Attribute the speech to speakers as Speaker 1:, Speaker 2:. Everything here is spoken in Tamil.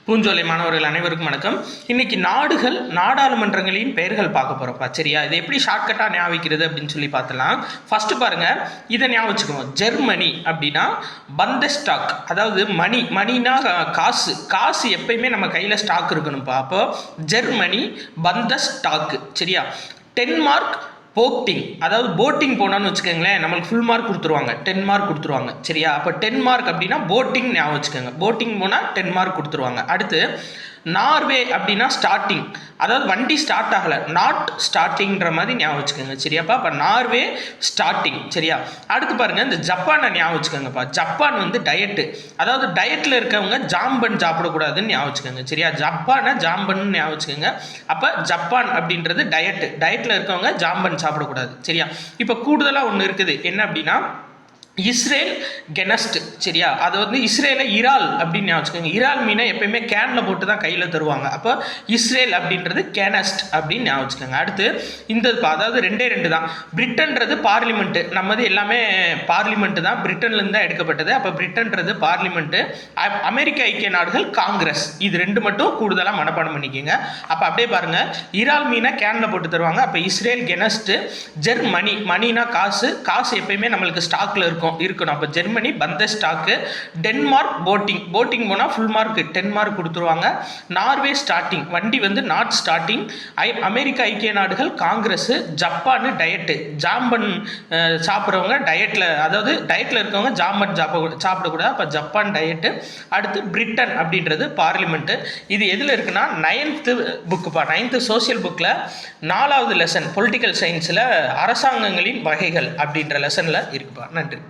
Speaker 1: பூஞ்சோலை மாணவர்கள் அனைவருக்கும் வணக்கம். இன்னைக்கு நாடுகள் நாடாளுமன்றங்களின் பெயர்கள் பார்க்க போறோம்ப்பா. சரியா? இது எப்படி ஷார்ட்கட்டா ஞாபகிக்கிறது அப்படின்னு சொல்லி பார்த்தலாம். ஃபர்ஸ்ட் பாருங்க, இதை ஞாபகம் வச்சுக்கோங்க. ஜெர்மனி அப்படின்னா பந்தஸ்டாக், அதாவது மணினா காசு. காசு எப்பயுமே நம்ம கையில ஸ்டாக் இருக்கணும்ப்பா. அப்போ ஜெர்மனி பந்தஸ்டாக். சரியா? டென்மார்க் போட்டிங், அதாவது போட்டிங் போனான்னு வச்சுக்கோங்களேன், நம்மளுக்கு ஃபுல் மார்க் கொடுத்துருவாங்க, 10 மார்க் கொடுத்துருவாங்க. சரியா? அப்போ 10 மார்க் அப்படின்னா போட்டிங் ஞாபகம் வச்சுக்கோங்க. போட்டிங் போனால் 10 மார்க் கொடுத்துருவாங்க. அடுத்து நார்வே அப்படின்னா ஸ்டார்டிங், அதாவது வண்டி ஸ்டார்ட் ஆகலை, நாட் ஸ்டார்டிங்கிற மாதிரி ஞாபகம் வச்சுக்கோங்க. சரியாப்பா? அப்போ நார்வே ஸ்டார்டிங். சரியா? அடுத்து பாருங்கள், இந்த ஜப்பானை ஞாபகம் வச்சுக்கோங்கப்பா. ஜப்பான் வந்து டயட்டு, அதாவது டயட்டில் இருக்கவங்க ஜாம்பன் சாப்பிடக்கூடாதுன்னு ஞாபகம் வச்சுக்கோங்க. சரியா? ஜப்பானை ஜாம்பன் ஞாபகம் வச்சுக்கோங்க. அப்போ ஜப்பான் அப்படின்றது டயட்டில் இருக்கவங்க ஜாம்பன் சாப்பிடக்கூடாது. சரியா? இப்போ கூடுதலாக ஒன்று இருக்குது, என்ன அப்படின்னா இஸ்ரேல் கெனஸ்ட். சரியா? அது வந்து இஸ்ரேலை இறால் அப்படின்னு வச்சுக்கோங்க. இறால் மீனை எப்பயுமே கேனில் போட்டு தான் கையில் தருவாங்க. அப்போ இஸ்ரேல் அப்படின்றது கெனஸ்ட் அப்படின்னு ஞாபகம் வச்சுக்கோங்க. அடுத்து இந்த அதாவது ரெண்டு தான். பிரிட்டன்றது பார்லிமெண்ட்டு, நம்மது எல்லாமே பார்லிமெண்ட்டு தான், பிரிட்டன்லேருந்து தான் எடுக்கப்பட்டது. அப்போ பிரிட்டன்றது பார்லிமெண்ட்டு, அமெரிக்க ஐக்கிய நாடுகள் காங்கிரஸ். இது ரெண்டு மட்டும் கூடுதலாக மனப்பாடம் பண்ணிக்கோங்க. அப்போ அப்படியே பாருங்கள், இறால் மீனை கேனில் போட்டு தருவாங்க. அப்போ இஸ்ரேல் கெனஸ்ட்டு. ஜெர்மனி, மணினா காசு, காசு எப்பயுமே நம்மளுக்கு ஸ்டாக்கில் இருக்கணும். அப்போ ஜெர்மனி பந்தஸ்டாக்கு. டென்மார்க் போட்டிங் போனால் ஃபுல் மார்க் 10 மார்க் கொடுத்துருவாங்க. நார்வே ஸ்டார்டிங், வண்டி வந்து நாட் ஸ்டார்டிங். அமெரிக்க ஐக்கிய நாடுகள் காங்கிரஸ். ஜப்பான் டயட்டு, ஜாம்பன் சாப்பிட்றவங்க டயட்டில், அதாவது டயட்டில் இருக்கவங்க ஜாம்பன் சாப்பிடக்கூடாது. அப்போ ஜப்பான் டயட்டு. அடுத்து பிரிட்டன் அப்படின்றது பார்லிமெண்ட்டு. இது எதில் இருக்குன்னா 9th புக்குப்பா, 9th சோசியல் புக்கில் 4வது லெசன் பொலிட்டிக்கல் சயின்ஸில் அரசாங்கங்களின் வகைகள் அப்படின்ற லெசனில் இருக்குப்பா. நன்றி.